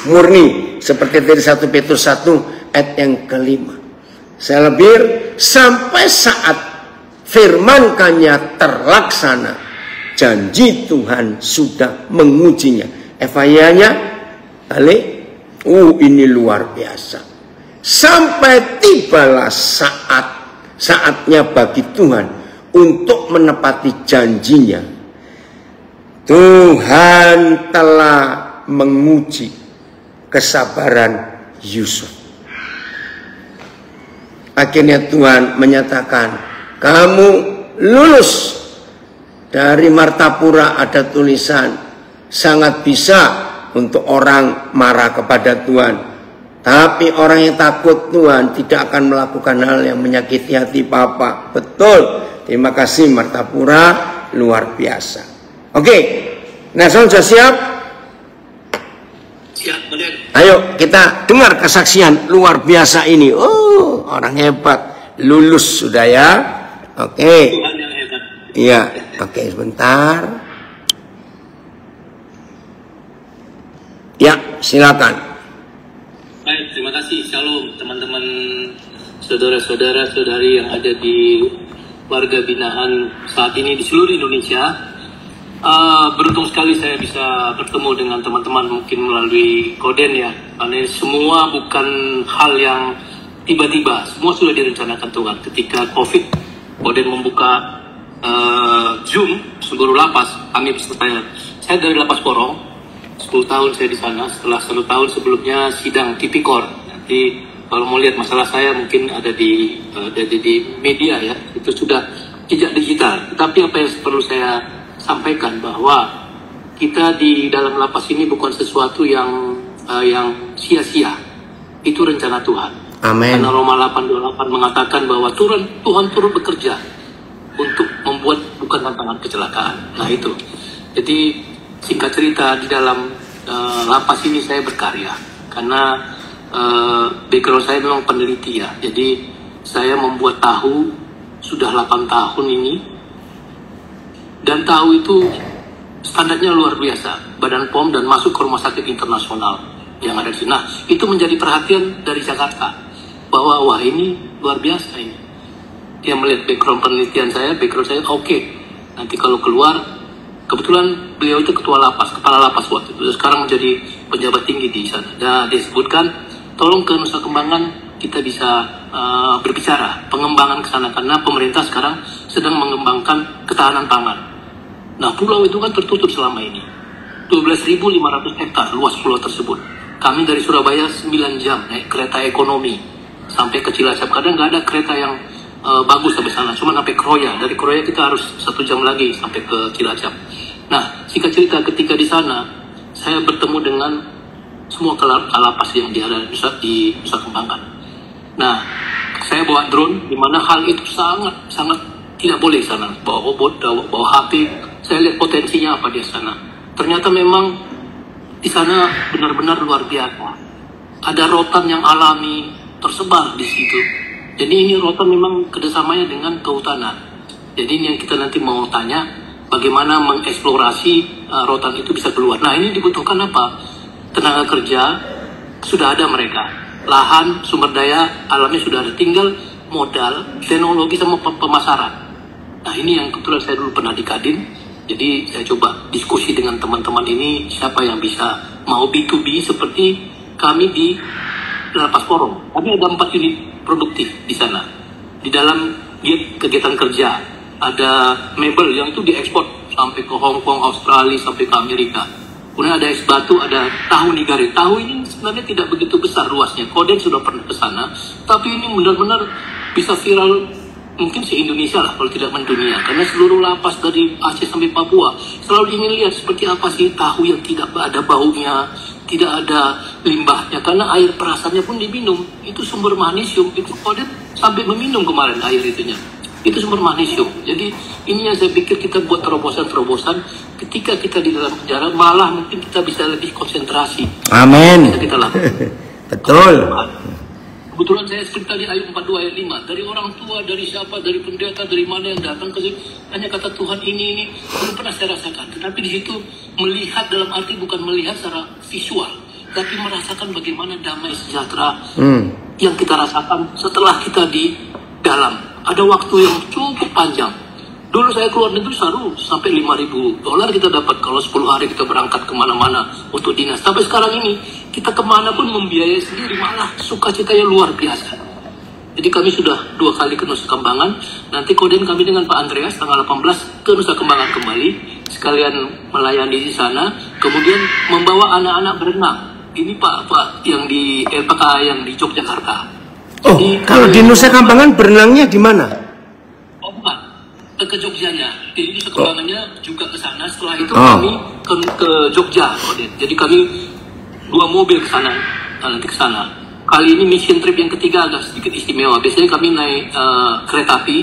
Murni seperti dari 1 Petrus 1 ayat yang kelima. Selebih sampai saat firman-Nya terlaksana, janji Tuhan sudah mengujinya. FIA-nya ini luar biasa. Sampai tibalah saatnya bagi Tuhan untuk menepati janjinya. Tuhan telah menguji kesabaran Yusuf. Akhirnya Tuhan menyatakan, kamu lulus. Dari Martapura ada tulisan, sangat bisa untuk orang marah kepada Tuhan, tapi orang yang takut Tuhan tidak akan melakukan hal yang menyakiti hati Papa. Betul. Terima kasih Martapura, luar biasa. Oke, Nelson sudah siap? Siap, Buden. Ayo kita dengar kesaksian luar biasa ini. Orang hebat, lulus sudah ya. Oke. Tuhan yang hebat. Iya, oke sebentar. Ya, silakan. Baik, terima kasih. Shalom teman-teman, saudara-saudara-saudari yang ada di warga binaan saat ini di seluruh Indonesia. Beruntung sekali saya bisa bertemu dengan teman-teman mungkin melalui Koden ya. Karena semua bukan hal yang tiba-tiba, semua sudah direncanakan Tuhan. Ketika COVID, Koden membuka Zoom seluruh lapas. Saya dari Lapas Porong, 10 tahun saya di sana. Setelah 1 tahun sebelumnya sidang tipikor. Nanti kalau mau lihat masalah saya mungkin ada di media ya. Itu sudah jejak digital. Tetapi apa yang perlu saya sampaikan bahwa kita di dalam lapas ini bukan sesuatu yang sia-sia. Itu rencana Tuhan. Amen. Karena Roma 8:28 mengatakan bahwa Tuhan turut bekerja untuk membuat bukan tantangan kecelakaan. Nah itu. Jadi singkat cerita di dalam lapas ini saya berkarya karena background saya memang peneliti ya. Jadi saya membuat tahu sudah 8 tahun ini, dan tahu itu standarnya luar biasa. Badan POM dan masuk ke rumah sakit internasional yang ada di sini. Nah itu menjadi perhatian dari Jakarta. Bahwa wah ini luar biasa ini. Dia melihat background penelitian saya, background saya oke. Nanti kalau keluar, kebetulan beliau itu ketua lapas, kepala lapas waktu itu. Sekarang menjadi pejabat tinggi di sana. Dan disebutkan, tolong ke Nusa Kembangan kita bisa berbicara pengembangan ke sana karena pemerintah sekarang sedang mengembangkan ketahanan pangan. Nah pulau itu kan tertutup selama ini. 12.500 hektar luas pulau tersebut. Kami dari Surabaya 9 jam naik kereta ekonomi sampai ke Cilacap. Kadang nggak ada kereta yang bagus sampai sana, cuma sampai Kroya. Dari Kroya kita harus 1 jam lagi sampai ke Cilacap. Nah, singkat cerita ketika di sana saya bertemu dengan semua kalapas yang ada di Nusa Kembangan. Nah, saya bawa drone, di mana hal itu sangat tidak boleh di sana. Bawa obot, bawa HP. Saya lihat potensinya apa di sana. Ternyata memang di sana benar-benar luar biasa. Ada rotan yang alami tersebar di situ. Jadi ini rotan memang kerjasamanya dengan kehutanan. Jadi ini yang kita nanti mau tanya, bagaimana mengeksplorasi rotan itu bisa keluar. Nah ini dibutuhkan apa? Tenaga kerja sudah ada mereka, lahan, sumber daya alamnya sudah ada, tinggal modal, teknologi sama pemasaran. Nah ini yang kebetulan saya dulu pernah di Kadin. Jadi saya coba diskusi dengan teman-teman ini, siapa yang bisa mau B2B seperti kami di Lapas Porong. Kami ada 4 unit produktif di sana. Di dalam kegiatan kerja ada mebel yang itu diekspor sampai ke Hong Kong, Australia, sampai ke Amerika. Kemudian ada es batu, ada tahu nigari. Tahu ini sebenarnya tidak begitu besar luasnya. Koden sudah pernah ke sana, tapi ini benar-benar bisa viral mungkin se-Indonesia lah kalau tidak mendunia. Karena seluruh lapas dari Aceh sampai Papua selalu ingin lihat seperti apa sih tahu yang tidak ada baunya, tidak ada limbahnya. Karena air perasannya pun diminum, itu sumber magnesium. Itu Koden sampai meminum kemarin air itunya. Itu sumber magnesium. Jadi ini yang saya pikir kita buat terobosan-terobosan. Ketika kita di dalam penjara, malah mungkin kita bisa lebih konsentrasi. Amin. Bisa kita lakukan. Betul. Kebetulan saya seperti tadi ayat 42 ayat 5. Dari orang tua, dari siapa, dari pendeta, dari mana yang datang ke sini, hanya kata Tuhan ini belum pernah saya rasakan. Tetapi di situ melihat dalam arti bukan melihat secara visual, tapi merasakan bagaimana damai sejahtera yang kita rasakan setelah kita di dalam. Ada waktu yang cukup panjang. Dulu saya keluar negeri sampai $5.000 kita dapat kalau 10 hari kita berangkat kemana-mana untuk dinas. Sampai sekarang ini kita kemana pun membiayai sendiri, malah sukacitanya luar biasa. Jadi kami sudah 2 kali ke Nusa Kambangan. Nanti Koden kami dengan Pak Andreas tanggal 18 ke Nusa Kambangan kembali, sekalian melayani di sana. Kemudian membawa anak-anak berenang. Ini Pak yang di LPK yang di Yogyakarta. Oh, jadi, kalau di Nusa Kambangan berenangnya di mana? Oh, bukan. Ke Jogjanya. Jadi Nusa Kambangannya juga ke sana. Setelah itu kami ke Jogja. Jadi kami 2 mobil ke sana. Nanti ke sana. Kali ini mission trip yang ketiga agak sedikit istimewa. Biasanya kami naik kereta api.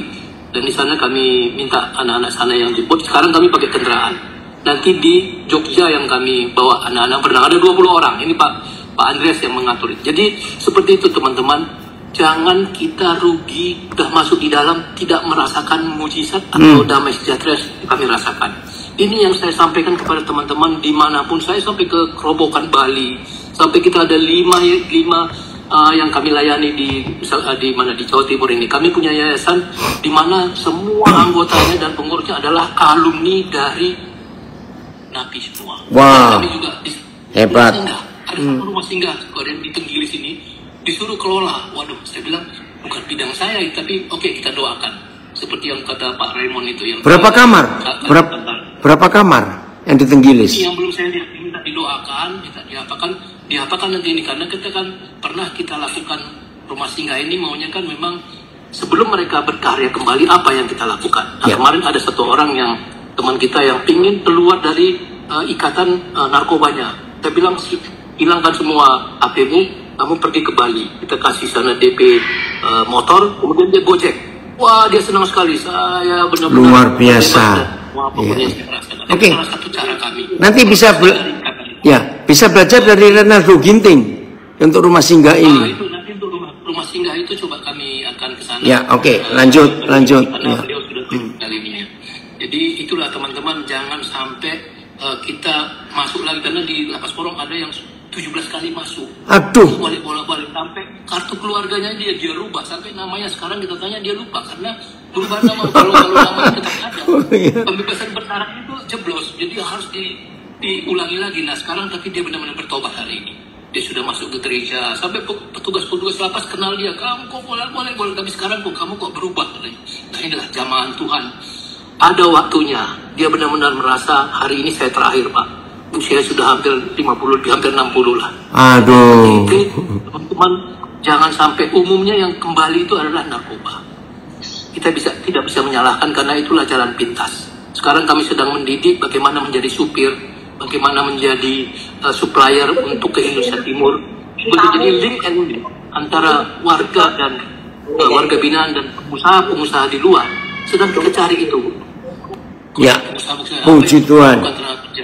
Dan di sana kami minta anak-anak sana yang jemput. Sekarang kami pakai kendaraan. Nanti di Jogja yang kami bawa anak-anak berenang. Ada 20 orang. Ini Pak Andreas yang mengatur. Jadi seperti itu teman-teman. Jangan kita rugi, udah masuk di dalam, tidak merasakan mujizat atau damai sejahtera yang kami rasakan. Ini yang saya sampaikan kepada teman-teman dimanapun. Saya sampai ke Kerobokan Bali, sampai kita ada 5 yang kami layani di mana di Jawa Timur ini. Kami punya yayasan di mana semua anggotanya dan pengurusnya adalah alumni dari Napi semua. Wow, kami juga hebat. Ada satu rumah singgah di Tenggilis ini. Disuruh kelola. Waduh, saya bilang bukan bidang saya, tapi oke, kita doakan. Seperti yang kata Pak Raymond itu. Yang berapa kamar? Berapa kamar yang di Tenggilis? Yang belum saya lihat, minta didoakan, minta diapakan nanti ini. Karena kita kan pernah kita lakukan rumah singgah ini, maunya kan memang sebelum mereka berkarya kembali, apa yang kita lakukan. Nah, kemarin ada satu orang yang teman kita yang ingin keluar dari ikatan narkobanya. Kita bilang, hilangkan semua HP-mu, kamu pergi ke Bali, kita kasih sana DP motor, kemudian dia gojek. Wah, dia senang sekali. Saya benar-benar luar biasa. Oke. Salah satu cara kami. Nanti bisa bisa belajar dari Renaldo Ginting untuk rumah singgah ini. Itu nanti untuk rumah singgah itu coba kami akan ke sana. Ya, oke. Lanjut. Karena beliau sudah kali ini ya. Jadi itulah teman-teman, jangan sampai kita masuk lagi, karena di Lapas Porong ada yang 17 kali masuk. Aduh. Balik bolak-balik sampai kartu keluarganya dia rubah, sampai namanya sekarang kita tanya dia lupa karena berubah nama. Kalau namanya tetap ada. Pembebasan bersarat itu jeblos, jadi harus diulangi lagi. Nah sekarang tapi dia benar-benar bertobat hari ini. Dia sudah masuk ke gereja, sampai petugas-petugas lapas kenal dia. Kamu kok boleh, tapi sekarang kok kamu kok berubah? Nah inilah jamahan Tuhan. Ada waktunya. Dia benar-benar merasa hari ini saya terakhir, Pak. Usia sudah hampir 50, hampir 60 lah. Aduh. Jadi teman-teman, jangan sampai umumnya yang kembali itu adalah narkoba. Kita tidak bisa menyalahkan karena itulah jalan pintas. Sekarang kami sedang mendidik bagaimana menjadi supir, bagaimana menjadi supplier untuk ke Indonesia Timur. Jadi link and link antara warga dan warga binaan dan pengusaha-pengusaha di luar. Sedang kita cari itu. Ya, puji Tuhan.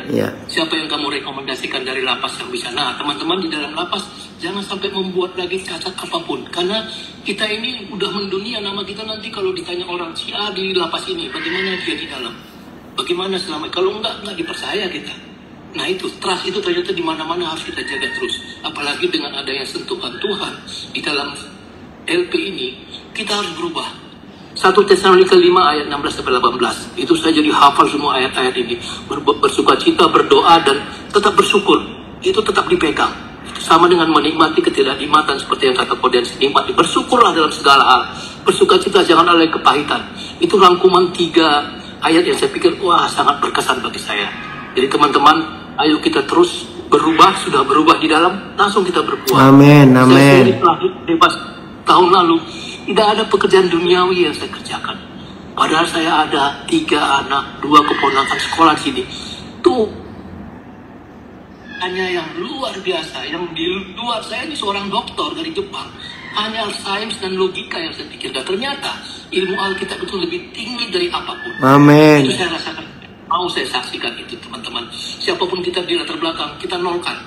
Ya. Siapa yang kamu rekomendasikan dari lapas yang bisa? Nah, teman-teman di dalam lapas jangan sampai membuat lagi cacat apapun, karena kita ini udah mendunia nama kita. Nanti kalau ditanya orang si A di lapas ini, bagaimana dia di dalam? Bagaimana selama? Kalau enggak dipercaya kita. Nah itu trust itu ternyata di mana-mana harus kita jaga terus. Apalagi dengan adanya sentuhan Tuhan di dalam LP ini, kita harus berubah. 1 Tesalonika 5 ayat 16-18. Itu saya jadi hafal semua ayat-ayat ini. Bersukacita, berdoa, dan tetap bersyukur. Itu tetap dipegang. Itu sama dengan menikmati ketidaknikmatan seperti yang kata Koden, nikmati. Bersyukurlah dalam segala hal. Bersukacita, jangan alay kepahitan. Itu rangkuman 3 ayat yang saya pikir, wah sangat berkesan bagi saya. Jadi teman-teman, Ayo kita terus berubah, sudah berubah di dalam, langsung kita berbuat. Amin, amin. Saya sendiri telah bebas tahun lalu, tidak ada pekerjaan duniawi yang saya kerjakan. Padahal saya ada 3 anak, 2 keponakan sekolah di sini. Tuh, hanya yang luar biasa, yang di luar saya ini seorang dokter dari Jepang. Hanya sains dan logika yang saya pikirkan. Ternyata ilmu Alkitab itu lebih tinggi dari apapun. Amin. Itu saya rasakan. Mau saya saksikan itu, teman-teman. Siapapun kita di latar belakang, kita nolkan.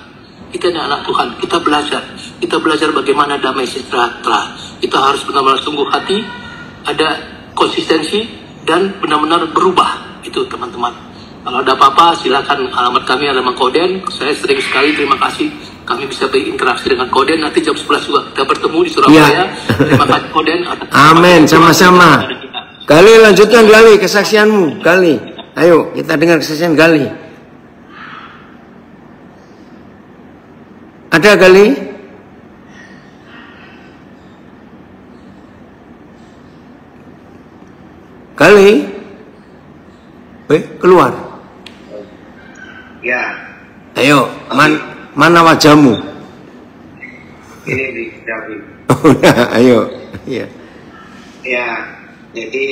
Kita adalah anak Tuhan, kita belajar. Kita belajar bagaimana damai sejahtera. Kita harus benar-benar sungguh hati, ada konsistensi, dan benar-benar berubah. Itu, teman-teman. Kalau ada apa-apa, silakan alamat kami, alamat Koden. Saya sering sekali terima kasih. Kami bisa berinteraksi dengan Koden. Nanti jam 11 juga kita bertemu di Surabaya. Ya. Terima kasih Koden. Amin, sama-sama. Gali, lanjutkan Gali, kesaksianmu. Gali. Ayo kita dengar kesaksian Gali. Ada Gali? Gali? Keluar. Ya. Ayo, mana wajahmu? Ini di David. Oh, nah, ayo. Iya. Ya, jadi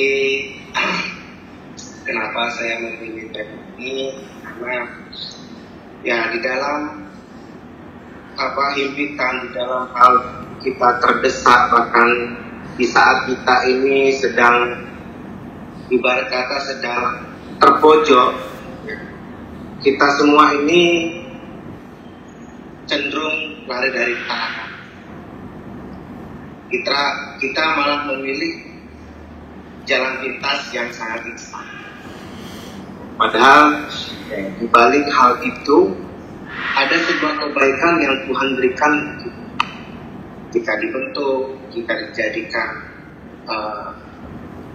kenapa saya memilih tema ini? Karena ya di dalam himpitan, di dalam hal kita terdesak, bahkan di saat kita ini sedang ibarat kata sedang terpojok, kita semua ini cenderung lari dari taat. Kita malah memilih jalan pintas yang sangat instan. Padahal di balik hal itu ada sebuah kebaikan yang Tuhan berikan jika dibentuk, jika dijadikan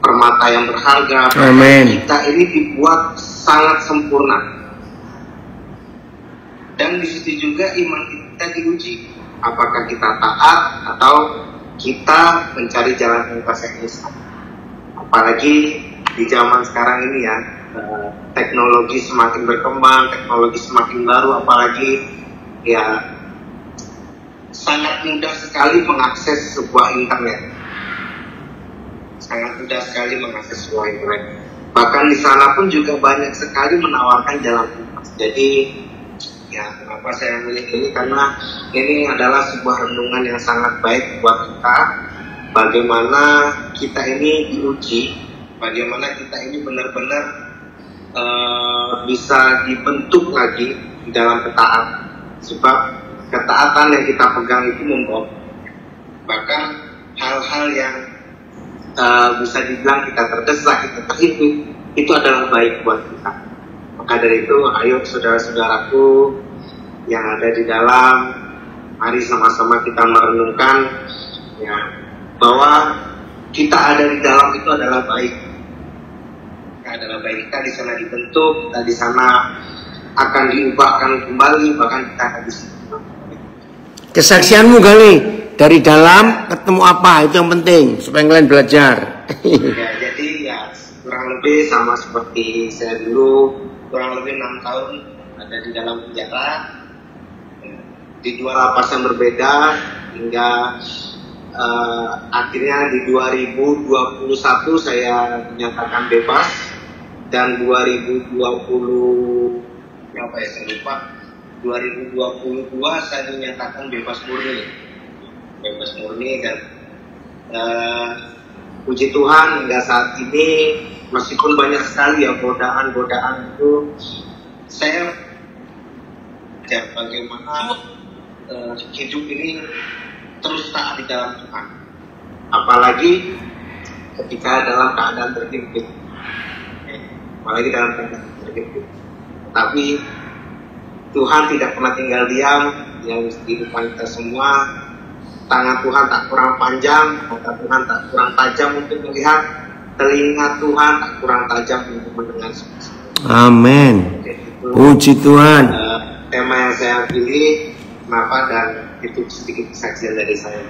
permata yang berharga. Amen. Kita ini dibuat sangat sempurna. Dan di situ juga iman kita diuji. Apakah kita taat atau kita mencari jalan pintas yang instan. Apalagi di zaman sekarang ini ya, teknologi semakin berkembang, teknologi semakin baru, apalagi ya sangat mudah sekali mengakses sebuah internet. Sangat mudah sekali mengakses sebuah internet. Bahkan di sana pun juga banyak sekali menawarkan jalan pintas. Jadi ya kenapa saya memilih ini, karena ini adalah sebuah renungan yang sangat baik buat kita. Bagaimana kita ini diuji, bagaimana kita ini benar-benar bisa dibentuk lagi di dalam ketaatan. Sebab ketaatan yang kita pegang itu membawa bahkan hal-hal yang bisa dibilang kita terdesak, kita terhimpit, itu adalah baik buat kita. Maka dari itu, ayo saudara-saudaraku yang ada di dalam, mari sama-sama kita merenungkan ya, bahwa kita ada di dalam itu adalah baik. Adalah baik, kita di sana dibentuk, kita di sana akan diubahkan kembali, bahkan kita akan bisa. Kesaksianmu Gali, dari dalam ketemu apa, itu yang penting supaya kalian belajar. Ya, jadi ya kurang lebih sama seperti saya dulu, kurang lebih 6 tahun ada di dalam penjara, di 2 lapas yang berbeda, hingga akhirnya di 2021 saya dinyatakan bebas. Dan 2020 saya lupa, 2022 saya dinyatakan bebas murni dan puji Tuhan hingga saat ini, meskipun banyak sekali ya godaan itu, saya ya bagaimana hidup ini terus taat di dalam Tuhan, apalagi ketika dalam keadaan terhimpit. Apalagi dalam keadaan terhimpit. Tapi Tuhan tidak pernah tinggal diam yang di depan kita semua. Tangan Tuhan tak kurang panjang, mata Tuhan tak kurang tajam untuk melihat, telinga Tuhan tak kurang tajam untuk mendengar semua. Amin. Puji Tuhan. Tema yang saya pilih, kenapa, dan itu sedikit kesaksian dari saya.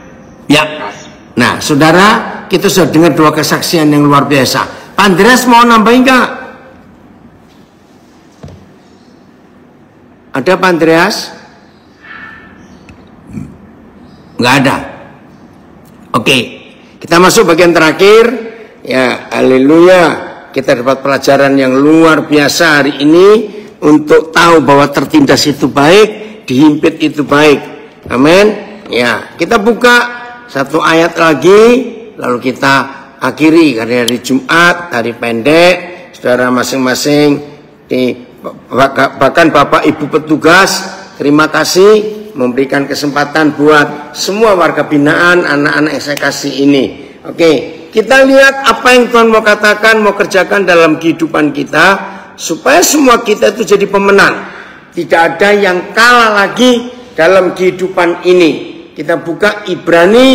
Ya. Nah, saudara, kita sudah dengar 2 kesaksian yang luar biasa. Andreas mau nambahin nggak? Ada Pak Andreas? Nggak ada. Oke, kita masuk bagian terakhir. Ya, haleluya. Kita dapat pelajaran yang luar biasa hari ini untuk tahu bahwa tertindas itu baik, dihimpit itu baik. Amin. Ya, kita buka satu ayat lagi, lalu kita akhiri karena hari Jumat, hari pendek. Saudara masing-masing, bahkan Bapak Ibu petugas, terima kasih memberikan kesempatan buat semua warga binaan, anak-anak yang saya kasih ini. Oke, kita lihat apa yang Tuhan mau katakan, mau kerjakan dalam kehidupan kita, supaya semua kita itu jadi pemenang. Tidak ada yang kalah lagi dalam kehidupan ini. Kita buka Ibrani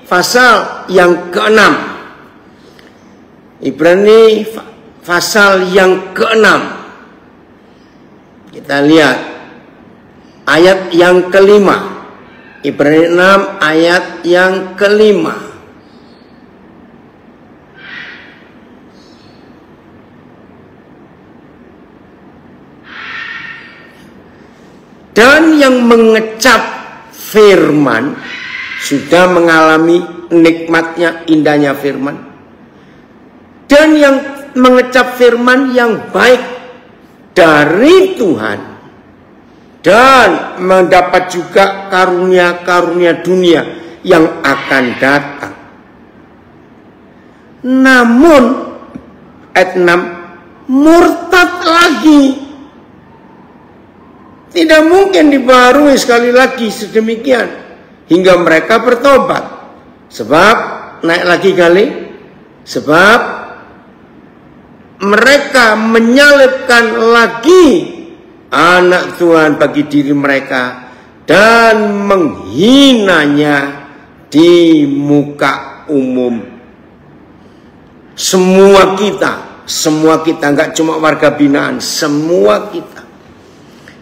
pasal yang ke-6. Ibrani pasal yang ke-6. Kita lihat ayat yang ke-5. Ibrani 6 ayat yang ke-5. Dan yang mengecap firman sudah mengalami nikmatnya, indahnya firman. Dan yang mengecap firman yang baik dari Tuhan dan mendapat juga karunia-karunia dunia yang akan datang. Namun ayat 6 murtad lagi. Tidak mungkin dibaharui sekali lagi sedemikian hingga mereka bertobat. Sebab naik lagi kali. Sebab mereka menyalibkan lagi anak Tuhan bagi diri mereka dan menghinanya di muka umum. Semua kita nggak cuma warga binaan, semua kita.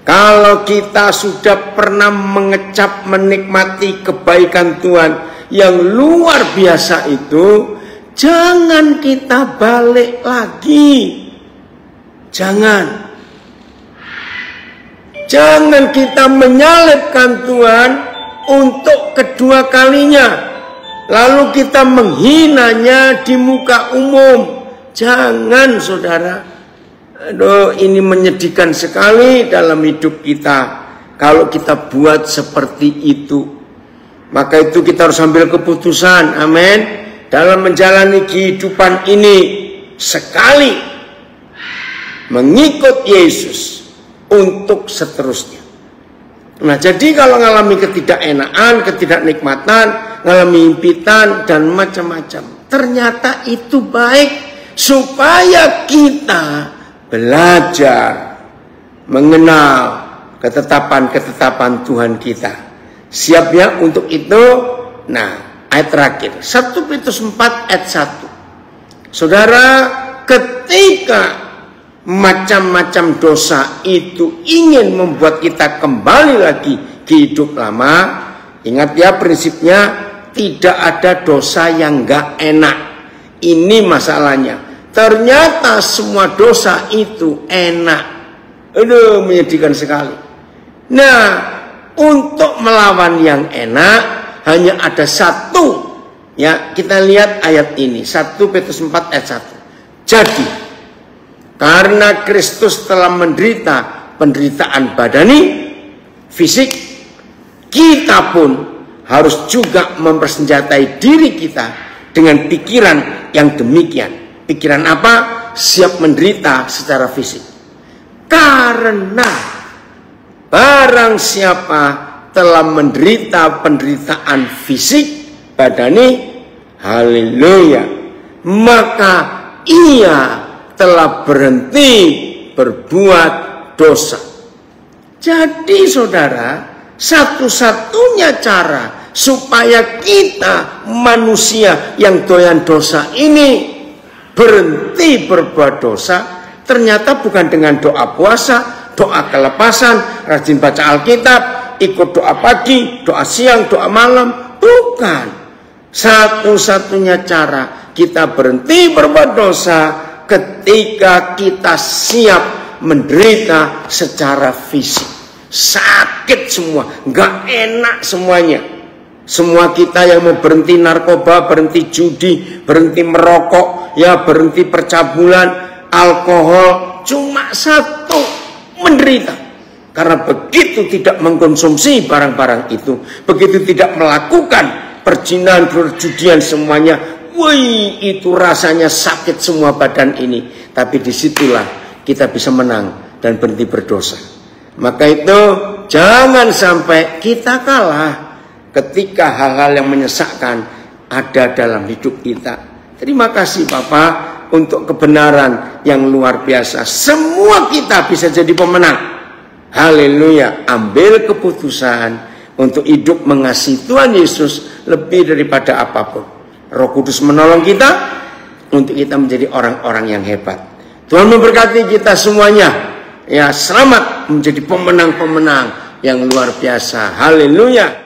Kalau kita sudah pernah mengecap, menikmati kebaikan Tuhan yang luar biasa itu, jangan kita balik lagi. Jangan kita menyalibkan Tuhan untuk kedua kalinya, lalu kita menghinanya di muka umum. Jangan, saudara. Aduh, ini menyedihkan sekali dalam hidup kita kalau kita buat seperti itu. Maka itu kita harus ambil keputusan, amin, dalam menjalani kehidupan ini sekali mengikut Yesus untuk seterusnya. Nah, jadi kalau mengalami ketidakenaan, ketidaknikmatan, mengalami impitan dan macam-macam, ternyata itu baik supaya kita belajar mengenal ketetapan-ketetapan Tuhan kita. Siap ya untuk itu? Nah, ayat terakhir 1 Petrus 4 ayat 1. Saudara, ketika macam-macam dosa itu ingin membuat kita kembali lagi ke hidup lama, ingat ya prinsipnya, tidak ada dosa yang gak enak. Ini masalahnya. Ternyata semua dosa itu enak. Aduh, menyedihkan sekali. Nah, untuk melawan yang enak hanya ada satu. Ya, kita lihat ayat ini, 1 Petrus 4 ayat 1. Jadi, karena Kristus telah menderita penderitaan badani, fisik, kita pun harus juga mempersenjatai diri kita dengan pikiran yang demikian. Pikiran apa? Siap menderita secara fisik. Karena barang siapa telah menderita penderitaan fisik badani, haleluya, maka ia telah berhenti berbuat dosa. Jadi saudara, satu-satunya cara supaya kita manusia yang doyan dosa ini berhenti berbuat dosa, ternyata bukan dengan doa puasa, doa kelepasan, rajin baca Alkitab, ikut doa pagi, doa siang, doa malam. Bukan. Satu-satunya cara kita berhenti berbuat dosa ketika kita siap menderita secara fisik. sakit semua, nggak enak semuanya. Semua kita yang mau berhenti narkoba, berhenti judi, berhenti merokok, ya berhenti percabulan, alkohol, cuma satu, menderita. Karena begitu tidak mengkonsumsi barang-barang itu, begitu tidak melakukan perjinahan, perjudian semuanya, wih, itu rasanya sakit semua badan ini. Tapi disitulah kita bisa menang dan berhenti berdosa. Maka itu jangan sampai kita kalah ketika hal-hal yang menyesakkan ada dalam hidup kita. Terima kasih Bapak untuk kebenaran yang luar biasa. Semua kita bisa jadi pemenang. Haleluya. Ambil keputusan untuk hidup mengasihi Tuhan Yesus lebih daripada apapun. Roh Kudus menolong kita untuk kita menjadi orang-orang yang hebat. Tuhan memberkati kita semuanya. Ya, selamat menjadi pemenang-pemenang yang luar biasa. Haleluya.